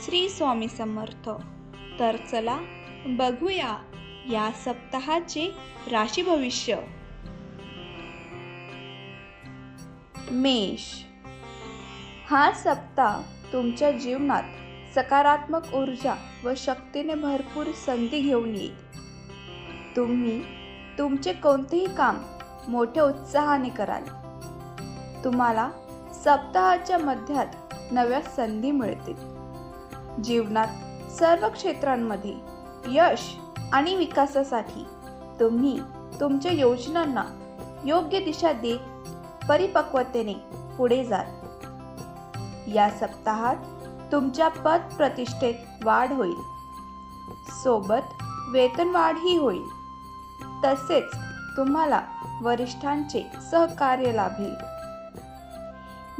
श्री स्वामी समर्थ. तर चला बघूया या सप्ताहाचे राशी भविष्य. मेष. हा सप्ताह तुमच्या जीवनात सकारात्मक ऊर्जा व शक्तीने भरपूर संधी घेऊन येईल. तुम्ही तुमचे कोणतेही काम मोठ्या उत्साहाने कराल. तुम्हाला सप्ताहाच्या मध्यात नव्या संधी मिळतील. जीवनात सर्व क्षेत्रांमध्ये यश आणि विकासासाठी तुम्ही तुमच्या योजनांना योग्य दिशा देत परिपक्वतेने पुढे जाल. या सप्ताहात तुमच्या पद प्रतिष्ठेत वाढ होईल. सोबत वेतन वाढही होईल. तसेच तुम्हाला वरिष्ठांचे सहकार्य लाभेल,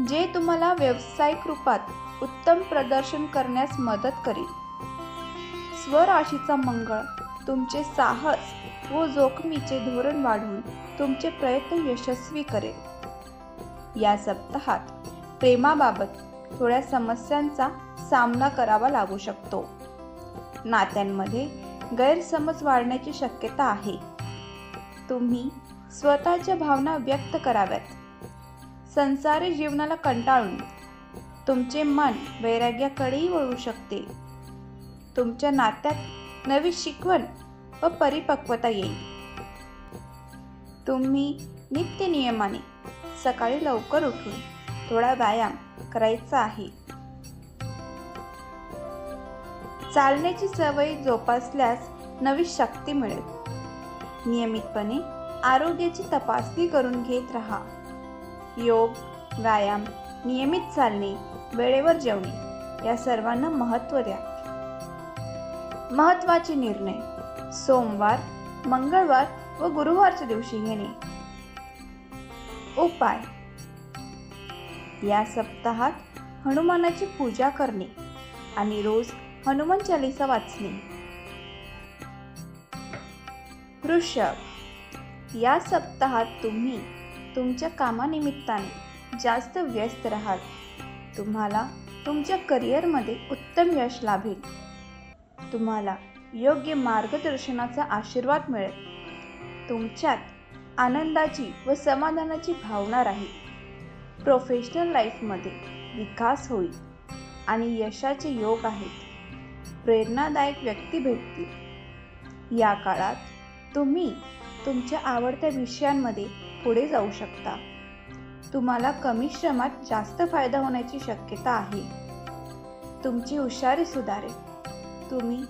जे तुम्हाला व्यावसायिक रूपात उत्तम प्रदर्शन करण्यास मदत करेल. स्वराशीचा मंगळ तुमचे साहस व जोखमीचे धोरण वाढवून तुमचे प्रयत्न यशस्वी करेल. या सप्ताहात प्रेमाबाबत थोड्या समस्यांचा सामना करावा लागू शकतो. नात्यांमध्ये गैरसमज वाढण्याची शक्यता आहे. तुम्ही स्वतःच्या भावना व्यक्त कराव्यात. संसारी जीवनाला कंटाळून तुमचे मन वैराग्याकडेही वळू शकते. तुमच्या नात्यात नवी शिकवण व परिपक्वता येईल. तुम्ही नित्यनियमाने सकाळी लवकर उठून थोडा व्यायाम करायचा आहे. चालण्याची सवय जोपासल्यास नवी शक्ती मिळेल. नियमितपणे आरोग्याची तपासणी करून घेत राहा. योग, व्यायाम, नियमित चालणे, वेळेवर जेवणे या सर्वांना महत्त्व द्या. महत्त्वाचे निर्णय सोमवार, मंगळवार व गुरुवारच्या दिवशी घेणे. उपाय: या सप्ताहात हनुमानाची पूजा करणे आणि रोज हनुमान चालीसा वाचणे. वृषभ. या सप्ताहात तुम्ही तुमच्या कामानिमित्ताने जास्त व्यस्त राहाल. तुम्हाला तुमच्या करिअरमध्ये उत्तम यश लाभेल. तुम्हाला योग्य मार्गदर्शनाचा आशीर्वाद मिळेल. तुमच्यात आनंदाची व समाधानाची भावना राहील. प्रोफेशनल लाईफमध्ये विकास होईल आणि यशाचे योग आहेत. प्रेरणादायक व्यक्ती भेटतील. या काळात तुम्ही तुमच्या आवडत्या विषयांमध्ये पुढे जाऊ शकता. तुम्हाला कमी श्रमात जास्त फायदा होण्याची शक्यता आहे. तुमची हुशारी सुधारेल. तुम्ही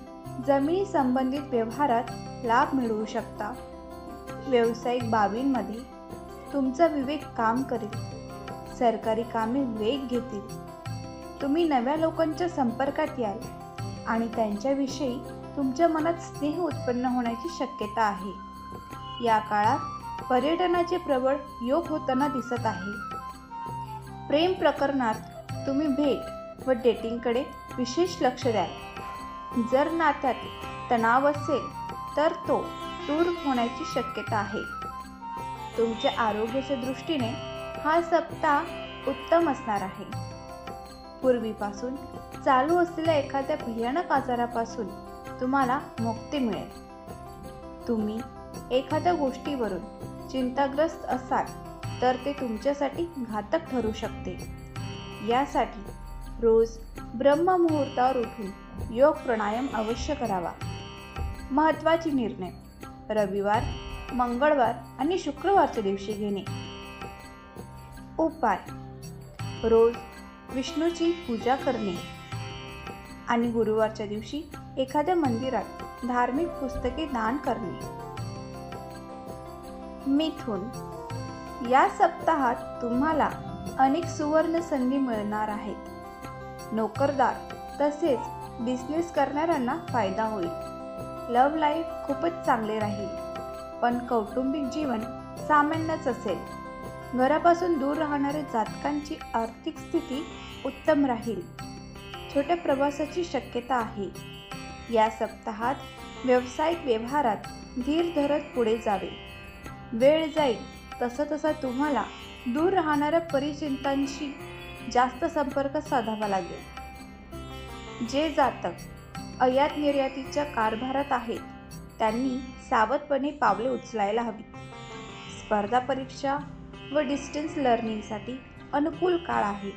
जमिनी संबंधित व्यवहारात लाभ मिळवू शकता. व्यावसायिक बाबींमध्ये तुमचा विवेक काम करेल. सरकारी कामे वेग घेतील. तुम्ही नव्या लोकांच्या संपर्कात याल आणि त्यांच्याविषयी तुमच्या मनात स्नेह उत्पन्न होण्याची शक्यता आहे. या काळात पर्यटनाचे प्रबळ योग होताना दिसत आहे. प्रेम प्रकरणात तुम्ही भेट व डेटिंगकडे विशेष लक्ष द्याल. जर नात्यात तणाव असेल तर तो दूर होण्याची शक्यता आहे. तुमच्या आरोग्याच्या दृष्टीने हा सप्ताह उत्तम असणार आहे. पूर्वीपासून चालू असलेल्या एखाद्या भयानक आजारापासून तुम्हाला मुक्ती मिळेल. तुम्ही एखाद्या गोष्टीवरून चिंताग्रस्त असाल तर ते तुमच्यासाठी घातक ठरू शकते. यासाठी रोज ब्रह्ममुहूर्तावर उठून योग प्राणायाम अवश्य करावा. महत्त्वाचे निर्णय रविवार, मंगळवार आणि शुक्रवारच्या दिवशी घेणे. उपाय: रोज विष्णूची पूजा करणे आणि गुरुवारच्या दिवशी एखाद्या मंदिरात धार्मिक पुस्तके दान करणे. मिथुन. या सप्ताहात तुम्हाला अनेक सुवर्ण संधी मिळणार आहेत. नोकरदार तसेच बिझनेस करणाऱ्यांना फायदा होईल. लव्ह लाईफ खूपच चांगले राहील, पण कौटुंबिक जीवन सामान्यच असेल. घरापासून दूर राहणाऱ्या जातकांची आर्थिक स्थिती उत्तम राहील. छोट्या प्रवासाची शक्यता आहे. या सप्ताहात व्यावसायिक व्यवहारात धीर धरत पुढे जावे. वेळ जाईल तसा तुम्हाला दूर राहणाऱ्या परिचितांशी जास्त संपर्क साधावा लागेल. जे जातक आयात निर्यातीच्या कारभारात आहेत त्यांनी सावधपणे पावले उचलायला हवी. स्पर्धा परीक्षा व डिस्टन्स लर्निंगसाठी अनुकूल काळ आहे.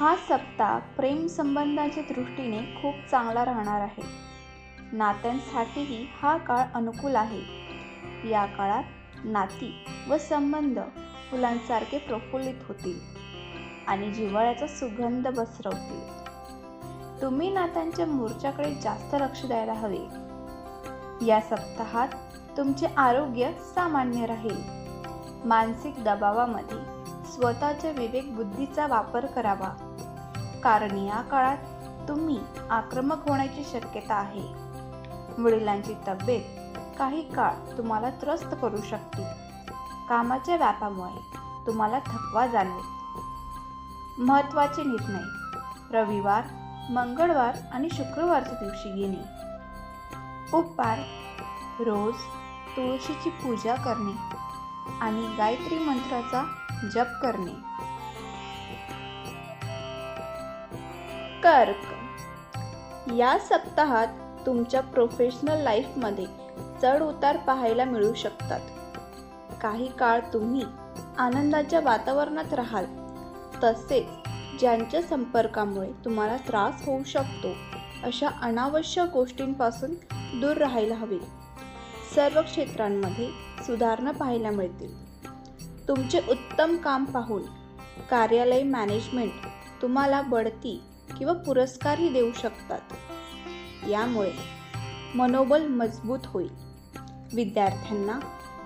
हा सप्ताह प्रेम संबंधांच्या दृष्टीने खूप चांगला राहणार आहे. नात्यांसाठीही हा काळ अनुकूल आहे. या काळात नाती व संबंध फुलांसारखे प्रफुल्लित होतील आणि जिव्हाळ्याचा सुगंध पसरवतील. तुम्ही नात्यांच्या मोर्चाकडे जास्त लक्ष द्यायला हवे. या सप्ताहात तुमचे आरोग्य सामान्य राहील. मानसिक दबावामध्ये स्वतःच्या विवेक बुद्धीचा वापर करावा, कारण या काळात तुम्ही आक्रमक होण्याची शक्यता आहे. वडिलांची तब्येत काही काळ तुम्हाला त्रस्त करू शकते. कामाच्या व्यापामुळे तुम्हाला थकवा जाणवेल. महत्त्वाचे निर्णय रविवार, मंगळवार आणि शुक्रवारच्या दिवशी घेणे. उपाय: रोज तुळशीची पूजा करणे आणि गायत्री मंत्राचा जप करणे. कर्क: या सप्ताहात तुमच्या प्रोफेशनल लाईफमध्ये चढ उतार पाहायला मिळू शकतात. काही काळ तुम्ही आनंदाच्या वातावरणात राहाल. तसेच ज्यांच्या संपर्कामुळे तुम्हाला त्रास होऊ शकतो अशा अनावश्यक गोष्टींपासून दूर राहायला हवे. सर्व क्षेत्रांमध्ये सुधारणा पाहायला मिळतील. तुमचे उत्तम काम पाहून कार्यालय मॅनेजमेंट तुम्हाला बढती किंवा पुरस्कारही देऊ शकतात. यामुळे मनोबल मजबूत होईल. विद्यार्थ्यांना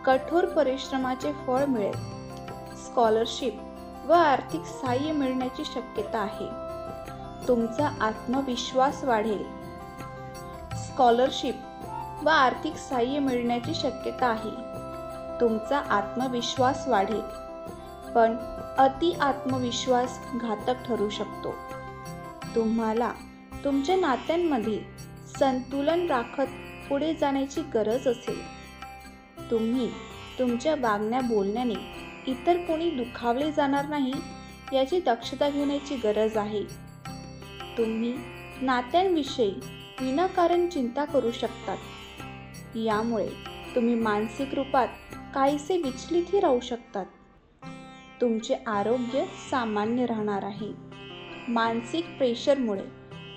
कठोर परिश्रमाचे फळ मिळेल. स्कॉलरशिप व आर्थिक सहाय्य मिळण्याची शक्यता आहे. तुमचा आत्मविश्वास वाढेल. स्कॉलरशिप व आर्थिक सहाय्य मिळण्याची शक्यता आहे. तुमचा आत्मविश्वास वाढेल, पण अति आत्मविश्वास घातक ठरू शकतो. तुम्हाला तुमच्या नात्यांमध्ये संतुलन राखत पुढे जाण्याची गरज असेल. तुम्ही तुमच्या वागण्या बोलण्याने इतर कोणी दुखावले जाणार नाही याची दक्षता घेण्याची गरज आहे. तुम्ही नात्यांविषयी विनाकारण चिंता करू शकतात. यामुळे तुम्ही मानसिक रूपात काहीसे विचलितही राहू शकतात. तुमचे आरोग्य सामान्य राहणार आहे. मानसिक प्रेशरमुळे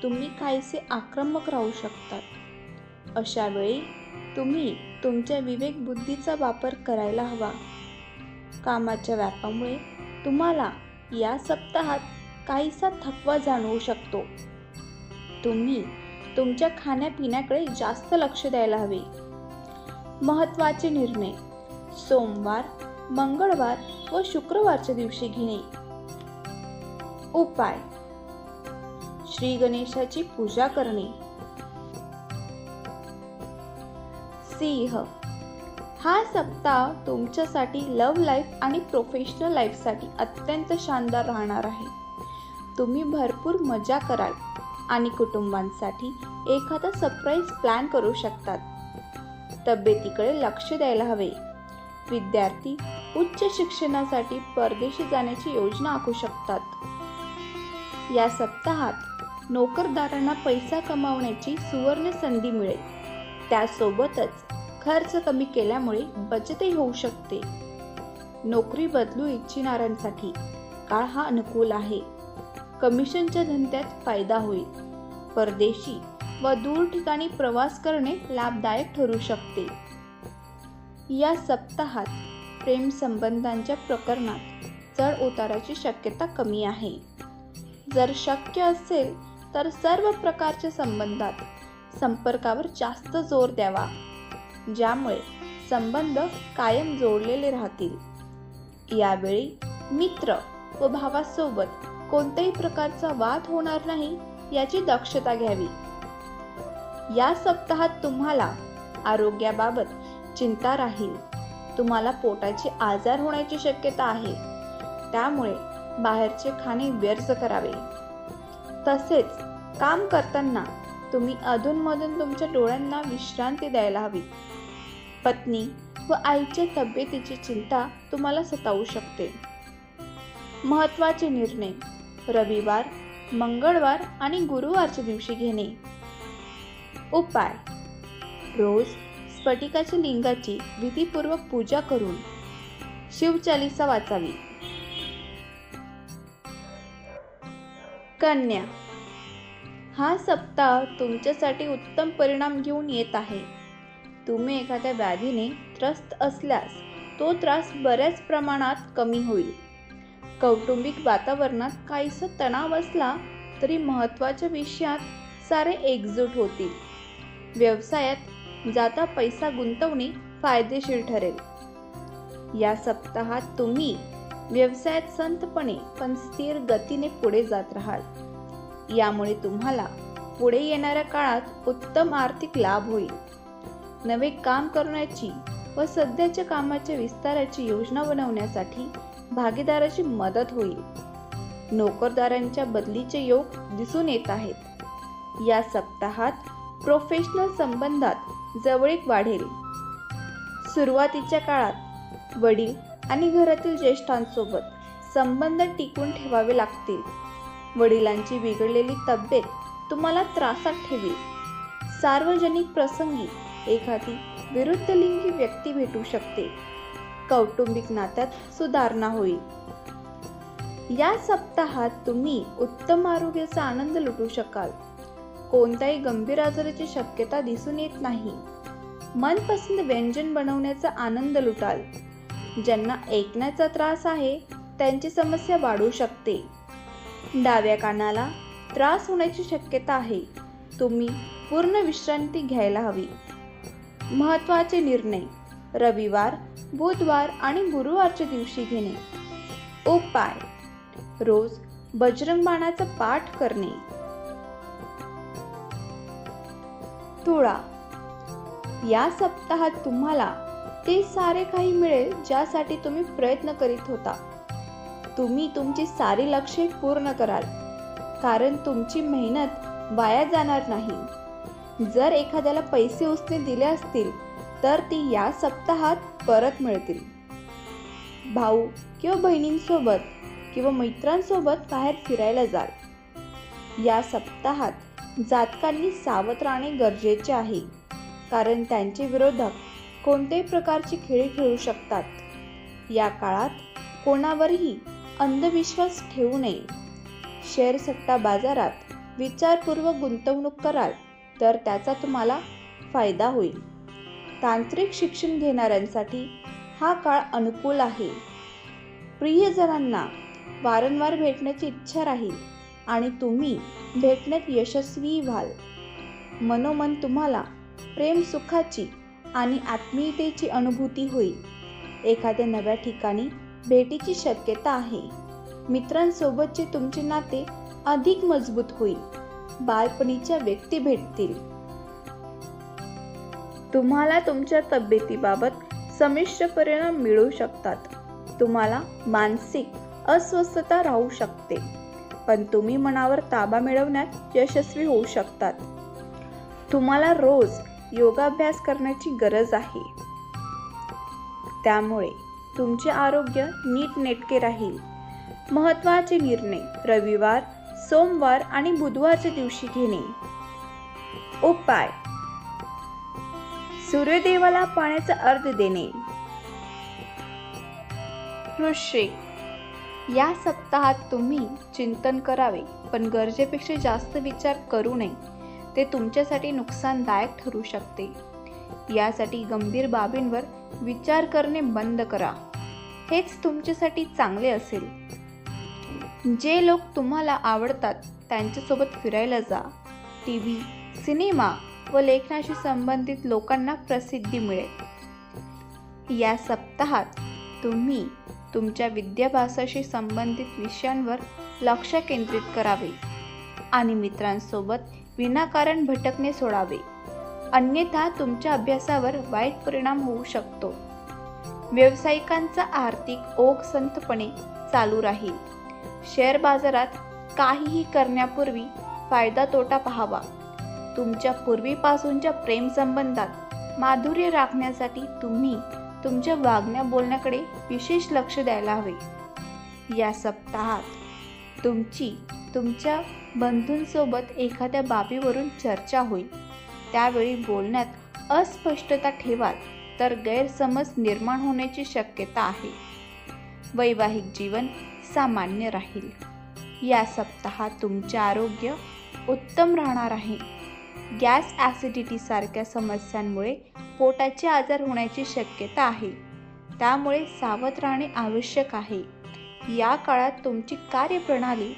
तुम्ही काहीसे आक्रमक राहू शकतात. अशा वेळी तुम्ही तुमच्या विवेक बुद्धीचा वापर करायला हवा. कामाच्या व्यापामुळे तुम्हाला या सप्ताहात काहीसा थकवा जाणवू शकतो. तुम्ही तुमच्या खाण्यापिण्याकडे जास्त लक्ष द्यायला हवे. महत्त्वाचे निर्णय सोमवार, मंगळवार व शुक्रवारच्या दिवशी घेणे. उपाय: श्री गणेशाची पूजा करणे. सिंह: हा सप्ताह तुमच्यासाठी लव्ह लाईफ आणि प्रोफेशनल लाईफसाठी अत्यंत शानदार राहणार आहे. तुम्ही भरपूर मजा कराल आणि कुटुंबांसाठी एखादा सरप्राईज प्लॅन करू शकतात. तब्येतीकडे लक्ष द्यायला हवे. विद्यार्थी उच्च शिक्षणासाठी परदेशी जाण्याची योजना आखू शकतात. या सप्ताहात नोकरदारांना पैसा कमावण्याची सुवर्ण संधी मिळेल. त्यासोबतच खर्च कमी केल्यामुळे बचतही होऊ शकते. नोकरी बदलू इच्छिणाऱ्यांसाठी काळ हा अनुकूल आहे. कमिशनच्या धंद्यात फायदा होईल. परदेशी व दूर ठिकाणी प्रवास करणे लाभदायक ठरू शकते. या सप्ताहात प्रेम संबंधांच्या प्रकरणात चढ उताराची शक्यता कमी आहे. जर शक्य असेल तर सर्व प्रकारच्या संबंधात संपर्कावर जास्त जोर द्यावा, ज्यामुळे संबंध कायम जोडलेले राहतील. यावेळी मित्र व भावासोबत कोणत्याही प्रकारचा वाद होणार नाही याची दक्षता घ्यावी. या सप्ताहात तुम्हाला आरोग्याबाबत चिंता राहील. तुम्हाला पोटाचे आजार होण्याची शक्यता आहे. त्यामुळे बाहेरचे खाणे व्यर्थ करावे. तसेच काम करताना तुम्ही अधूनमधून तुमच्या डोळ्यांना विश्रांती द्यायला हवी. पत्नी व आईच्या तब्येतीची चिंता तुम्हाला सतावू शकते. महत्त्वाचे निर्णय रविवार, मंगळवार आणि गुरुवारच्या दिवशी घेणे. उपाय: रोज स्फटिकाच्या लिंगाची विधीपूर्वक पूजा करून शिवचालीसा वाचावी. कन्या, हा सप्ताह तुमच्यासाठी उत्तम परिणाम घेऊन येत आहे. तुम्ही एखाद्या व्याधीने त्रस्त असल्यास तो त्रास बऱ्याच प्रमाणात कमी होईल. कौटुंबिक वातावरणात काहीसा तणाव असला तरी महत्त्वाच्या विषयात सारे एकजूट होतील. व्यवसायात जाता पैसा गुंतवणे फायदेशीर ठरेल. या सप्ताहात तुम्ही व्यवसायात संथपणे पण स्थिर गतीने पुढे जात राहाल. यामुळे तुम्हाला पुढे येणाऱ्या काळात उत्तम आर्थिक लाभ होईल. नवे काम करण्याची व सध्याच्या कामाच्या विस्ताराची योजना बनवण्यासाठी भागीदाराची मदत होईल. नोकरदारांच्या बदलीचे योग दिसून येत आहेत. या सप्ताहात प्रोफेशनल संबंधात जवळीक वाढेल. सुरुवातीच्या काळात वडील आणि घरातील ज्येष्ठांसोबत संबंध टिकून ठेवावे लागतील. वडिलांची बिघडलेली तब्येत तुम्हाला त्रासात ठेवेल. सार्वजनिक प्रसंगी एखादी विरुद्धलिंगी व्यक्ती भेटू शकते. कौटुंबिक नात्यात सुधारणा होईल. या सप्ताहात तुम्ही उत्तम आरोग्याचा आनंद लुटू शकाल. कोणत्याही गंभीर आजाराची शक्यता दिसून येत नाही. मनपसंत व्यंजन बनवण्याचा आनंद लुटाल. ज्यांना ऐकण्याचा त्रास आहे त्यांची समस्या वाढू शकते. डाव्या कानाला त्रास होण्याची शक्यता आहे. तुम्ही पूर्ण विश्रांती घ्यायला हवी. महत्त्वाचे निर्णय रविवार, बुधवार आणि गुरुवारच्या दिवशी घेणे. उपाय: रोज बजरंग बाणाचा पाठ करणे. तुळा, या सप्ताहात तुम्हाला ते सारे काही मिळेल ज्यासाठी तुम्ही प्रयत्न करीत होता. तुम्ही तुमची सारी लक्ष्ये पूर्ण कराल, कारण तुमची मेहनत वाया जाणार नाही. जर एखाद्याला पैसे उसने दिले असतील तर ती या सप्ताहात परत मिळतील. भाऊ किंवा बहिणींसोबत किंवा मित्रांसोबत बाहेर फिरायला जाल. या सप्ताहात जातकांनी सावध राहणे गरजेचे आहे, कारण त्यांचे विरोधक कोणत्याही प्रकारची खेळी खेळू शकतात. या काळात कोणावरही अंधविश्वास ठेवू नये. शेअर सट्टा बाजारात विचारपूर्वक गुंतवणूक कराल तर त्याचा तुम्हाला फायदा होईल. तांत्रिक शिक्षण घेणाऱ्यांसाठी हा काळ अनुकूल आहे. प्रियजनांना वारंवार भेटण्याची इच्छा राहील आणि तुम्ही भेटण्यात यशस्वी व्हाल. मनोमन तुम्हाला प्रेम सुखाची आणि आत्मीयतेची अनुभूती होईल. एखाद्या नव्या ठिकाणी भेटीची शक्यता आहे. मित्रांसोबतचे तुमचे नाते अधिक मजबूत होईल. बालपणीच्या व्यक्ती भेटतील. तुम्हाला तुमच्या तब्येतीबाबत संमिश्र परिणाम मिळू शकतात. तुम्हाला मानसिक अस्वस्थता राहू शकते, पण तुम्ही मनावर ताबा मिळवण्यात यशस्वी होऊ शकतात. तुम्हाला रोज योगाभ्यास करण्याची गरज आहे. त्यामुळे तुमचे आरोग्य नीटनेटके राहील. महत्त्वाचे निर्णय रविवार, सोमवार आणि बुधवारच्या दिवशी घेणे. उपाय: सूर्यदेवाला पाण्याचा अर्घ्य देणे. वृश्चिक, या सप्ताहात तुम्ही चिंतन करावे, पण गरजेपेक्षा जास्त विचार करू नये. ते तुमच्यासाठी नुकसानदायक ठरू शकते. यासाठी गंभीर बाबींवर विचार करणे बंद करा. हेच तुमच्यासाठी चांगले असेल. जे लोक तुम्हाला आवडतात त्यांच्यासोबत फिरायला जा. टीव्ही, सिनेमा व लेखनाशी संबंधित लोकांना प्रसिद्धी मिळेल. या सप्ताहात तुम्ही तुमच्या विद्याभ्यासाशी संबंधित विषयांवर लक्ष केंद्रित करावे आणि मित्रांसोबत विनाकारण भटकणे सोडावे. अन्यथा तुमच्या अभ्यासावर वाईट परिणाम होऊ शकतो. व्यावसायिकांचा आर्थिक ओघ संथपणे चालू राहील. शेअर बाजारात काहीही करण्यापूर्वी फायदा तोटा पाहावा. तुमच्या पूर्वीपासूनच्या प्रेम संबंधात माधुर्य राखण्यासाठी तुम्ही तुमच्या वागण्या बोलण्याकडे विशेष लक्ष द्यायला हवे. या सप्ताहात तुमची तुमच्या बंधूंसोबत एखाद्या बाबीवरून चर्चा होईल. त्यावेळी बोलण्यात अस्पष्टता ठेवाल तर गैरसमज निर्माण होण्याची शक्यता आहे. वैवाहिक जीवन सामान्य राहील. या सप्ताहात तुमचे आरोग्य उत्तम राहणार आहे. गॅस ॲसिडिटी सारख्या समस्यांमुळे पोटाचे आजार होण्याची शक्यता आहे. त्यामुळे सावध राहणे आवश्यक आहे. या काळात तुमची कार्यप्रणाली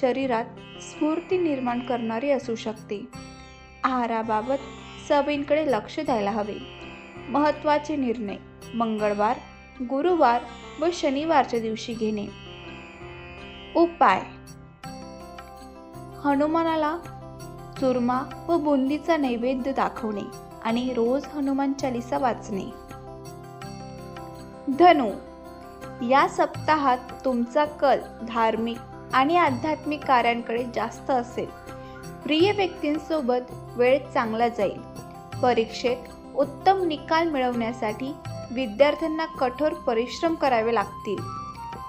शरीरात स्फूर्ती निर्माण करणारी असू शकते. आहाराबाबत सवयींकडे लक्ष द्यायला हवे. महत्त्वाचे निर्णय मंगळवार, गुरुवार व शनिवारच्या दिवशी घेणे. उपाय: हनुमानाला चुरमा व बुंदीचा नैवेद्य दाखवणे आणि रोज हनुमान चालीसा वाचणे. धनु, या सप्ताहात तुमचा कल धार्मिक आणि आध्यात्मिक कार्यांकडे जास्त असेल. प्रिय व्यक्तींसोबत वेळ चांगला जाईल. परीक्षेत उत्तम निकाल मिळवण्यासाठी विद्यार्थ्यांना कठोर परिश्रम करावे लागतील.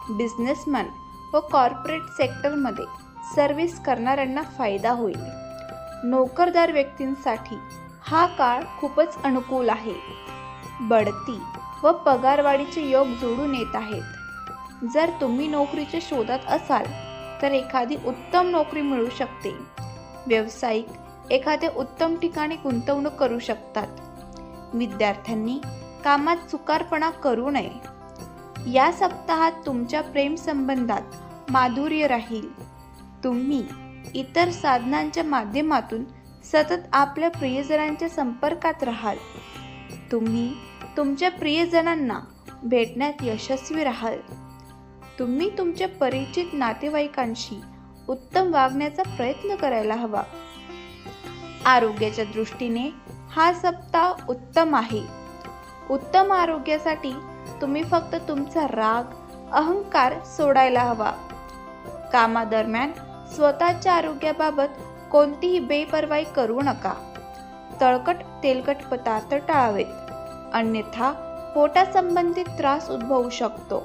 बिझनेसमॅन व कॉर्पोरेट सेक्टरमध्ये सर्व्हिस करणाऱ्यांना फायदा होईल. नोकरदार व्यक्तींसाठी हा काळ खूपच अनुकूल आहे. बढती व पगारवाढीचे योग जोडून येत आहेत. जर तुम्ही नोकरीच्या शोधात असाल तर एखादी उत्तम नोकरी मिळू शकते. व्यावसायिक एखाद्या उत्तम ठिकाणी गुंतवणूक करू शकतात. विद्यार्थ्यांनी कामात चुकारपणा करू नये. या सप्ताहात तुमच्या प्रेमसंबंधात माधुर्य राहील. तुम्ही इतर साधनांच्या माध्यमातून सतत आपल्या प्रियजनांच्या संपर्कात राहाल. तुम्ही तुमच्या प्रियजनांना भेटण्यात यशस्वी राहाल. तुम्ही तुमच्या परिचित नातेवाईकांशी उत्तम वागण्याचा प्रयत्न करायला हवा. आरोग्याच्या दृष्टीने हा सप्ताह उत्तम आहे. उत्तम आरोग्यासाठी तुम्ही फक्त तुमचा राग, अहंकार सोडायला हवा. कामादरम्यान स्वतःच्या आरोग्याबाबत कोणतीही बेपर्वाई करू नका. तळकट तेलकट पदार्थ टाळावेत, अन्यथा पोटासंबंधित त्रास उद्भवू शकतो.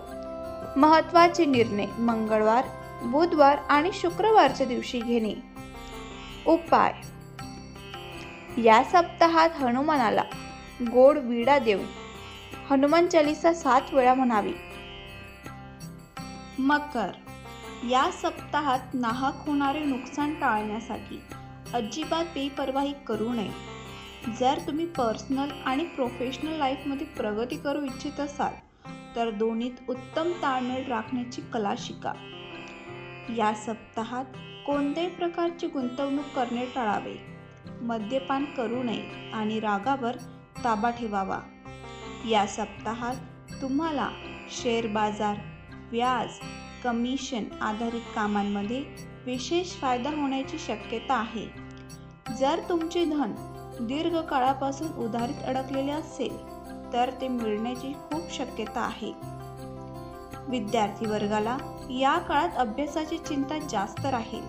महत्त्वाचे निर्णय मंगळवार, बुधवार आणि शुक्रवारच्या दिवशी घेणे. उपाय: या सप्ताहात हनुमानाला गोड विडा देऊन हनुमान चालीसा 7 वेळा म्हणावी. मकर, या सप्ताहात नाहक होणारे नुकसान टाळण्यासाठी अजिबात बेपर्वाई करू नये. जर तुम्ही पर्सनल आणि प्रोफेशनल लाईफमध्ये प्रगती करू इच्छित असाल तर दोन्हीत उत्तम ताळमेळ राखण्याची कला शिका. या सप्ताहात कोणत्याही प्रकारची गुंतवणूक करणे टाळावे. मद्यपान करू नये आणि रागावर ताबा ठेवावा. या सप्ताहात तुम्हाला शेअर बाजार, व्याज, कमिशन आधारित कामांमध्ये विशेष फायदा होण्याची शक्यता आहे. जर तुमचे धन दीर्घकाळापासून उधारीत अडकलेले असेल तर ते मिळण्याची खूप शक्यता आहे. विद्यार्थी वर्गाला या काळात अभ्यासाची चिंता जास्त राहील.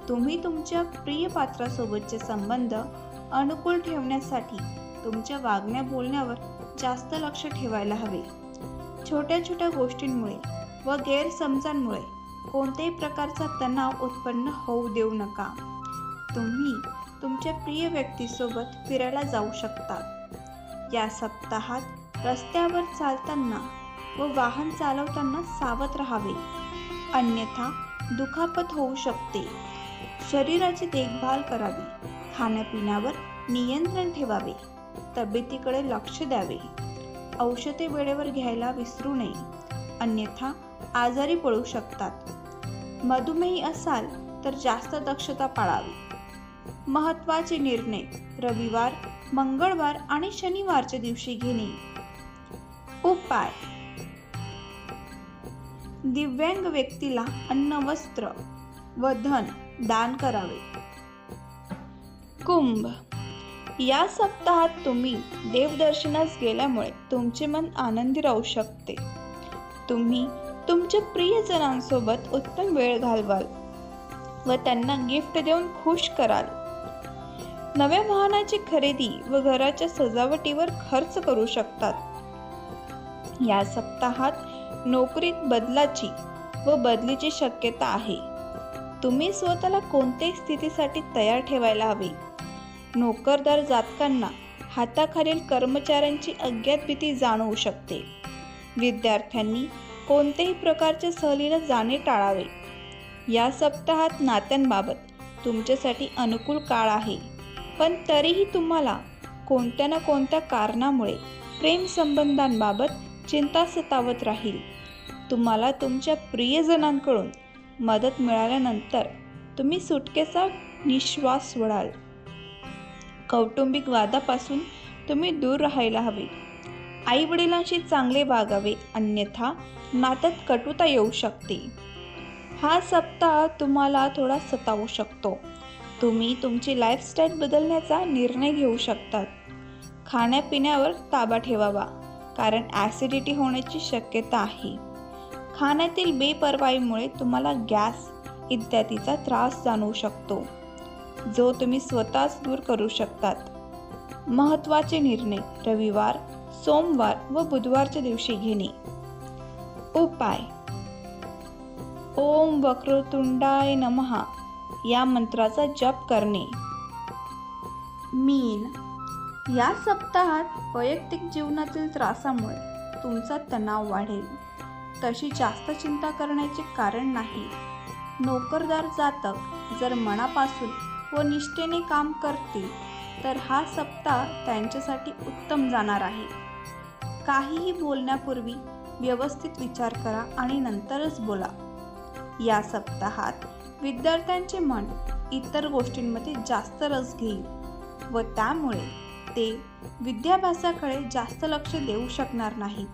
तुम्ही तुमच्या प्रिय पात्रासोबतचे संबंध अनुकूल ठेवण्यासाठी तुमच्या वागण्या बोलण्यावर जास्त लक्ष ठेवायला हवे. छोट्या छोट्या गोष्टींमुळे व गैरसमजांमुळे कोणत्याही प्रकारचा तणाव उत्पन्न होऊ देऊ नका. तुम्ही तुमच्या प्रिय व्यक्तीसोबत फिरायला जाऊ शकता. या सप्ताहात रस्त्यावर चालताना व वाहन चालवताना सावध राहावे, अन्यथा दुखापत होऊ शकते. शरीराची देखभाल करावी. खाण्यापिण्यावर नियंत्रण ठेवावे. तब्येतीकडे लक्ष द्यावे. औषधे वेळेवर घ्यायला विसरू नये, अन्यथा आजारी पडू शकतात. मधुमेही असाल तर जास्त दक्षता पाळावी. महत्त्वाचे निर्णय रविवार, मंगळवार आणि शनिवारच्या दिवशी घेणे. उपाय: दिव्यांग व्यक्तीला अन्न, वस्त्र व धन दान करावे. कुंभ, या सप्ताहात तुम्ही देवदर्शनास गेल्यामुळे तुमचे मन आनंदी राहू शकते. तुम्ही तुमच्या प्रियजनांसोबत उत्तम वेळ घालवाल व त्यांना गिफ्ट देऊन खुश कराल. नव्या वाहनाची खरेदी व घराच्या सजावटीवर खर्च करू शकतात. या सप्ताहात नोकरीत बदलाची व बदलीची शक्यता आहे. तुम्ही स्वतःला कोणत्याही स्थितीसाठी तयार ठेवायला हवे. नोकरदार जातकांना हाताखालील कर्मचाऱ्यांची अज्ञात भीती जाणवू शकते. विद्यार्थ्यांनी कोणत्याही प्रकारच्या सहलीला जाणे टाळावे. या सप्ताहात नात्यांबाबत तुमच्यासाठी अनुकूल काळ आहे, पण तरीही तुम्हाला कोणत्या ना कोणत्या कारणामुळे प्रेमसंबंधांबाबत चिंता सतावत राहील. तुम्हाला तुमच्या प्रियजनांकडून मदत मिळाल्यानंतर तुम्ही सुटकेचा निश्वास सोडाल. कौटुंबिक वादापासून तुम्ही दूर राहायला हवे. आई वडिलांशी चांगले वागावे, अन्यथा नात्यात कटुता येऊ शकते. हा सप्ताह तुम्हाला थोडा सतावू शकतो. तुम्ही तुमची लाईफस्टाईल बदलण्याचा निर्णय घेऊ शकतात. खाण्यापिण्यावर ताबा ठेवावा, कारण ॲसिडिटी होण्याची शक्यता आहे. खाण्यातील बेपर्वाईमुळे तुम्हाला गॅस इत्यादीचा त्रास जाणवू शकतो, जो तुम्ही स्वतःच दूर करू शकतात. महत्त्वाचे निर्णय रविवार, सोमवार व बुधवारच्या दिवशी घेणे. उपाय: ओम वक्रतुंडाय नमः या मंत्राचा जप करणे. मीन: या सप्ताहात वैयक्तिक जीवनातील त्रासामुळे तुमचा तणाव वाढेल. तशी जास्त चिंता करण्याचे कारण नाही. नोकरदार जातक जर मनापासून व निष्ठेने काम करतील तर हा सप्ताह त्यांच्यासाठी उत्तम जाणार आहे. काहीही बोलण्यापूर्वी व्यवस्थित विचार करा आणि नंतरच बोला. या सप्ताहात विद्यार्थ्यांचे मन इतर गोष्टींमध्ये जास्त रस घेईल व त्यामुळे ते विद्याभ्यासाकडे जास्त लक्ष देऊ शकणार नाहीत.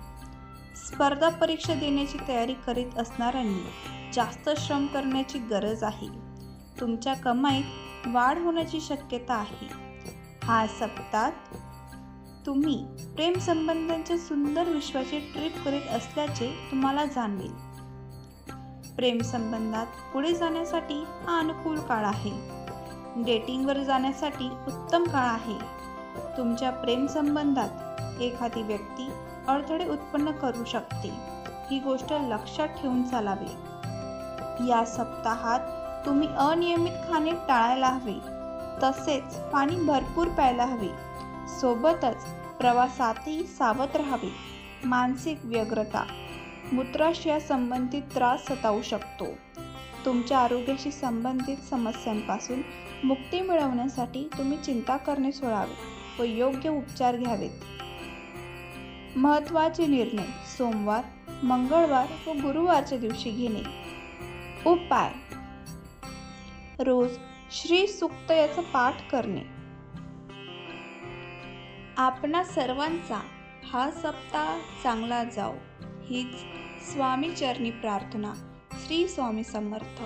स्पर्धा परीक्षा देण्याची तयारी करीत असणाऱ्यांनी जास्त श्रम करण्याची गरज आहे. तुमच्या कमाईत वाढ होण्याची शक्यता आहे. हा सप्ताह तुम्ही प्रेमसंबंधांच्या सुंदर विश्वाची ट्रिप करीत असल्याचे तुम्हाला जाणवेल. प्रेमसंबंधात पुढे जाण्यासाठी हा अनुकूल काळ आहे. डेटिंगवर जाण्यासाठी उत्तम काळ आहे. तुमच्या प्रेमसंबंधात एखादी व्यक्ती अडथळे उत्पन्न करू शकते. ही गोष्ट लक्षात ठेवून चालावे. या सप्ताहात तुम्ही अनियमित खाणे टाळायला हवे. तसेच पाणी भरपूर प्यायला हवे. सोबतच प्रवासातही सावध राहावे. मानसिक व्यग्रता, मूत्राशय संबंधित त्रास सतावू शकतो. तुमच्या आरोग्याशी संबंधित समस्यांपासून मुक्ती मिळवण्यासाठी तुम्ही चिंता करणे सोडावे व योग्य उपचार घ्यावेत. महत्त्वाचे निर्णय सोमवार, मंगळवार व गुरुवारच्या दिवशी घेणे. उपाय: रोज श्री सूक्त याचा पाठ करणे. आपणा सर्वांचा हा सप्ताह चांगला जाओ हीच स्वामी चरणी प्रार्थना. श्री स्वामी समर्थ.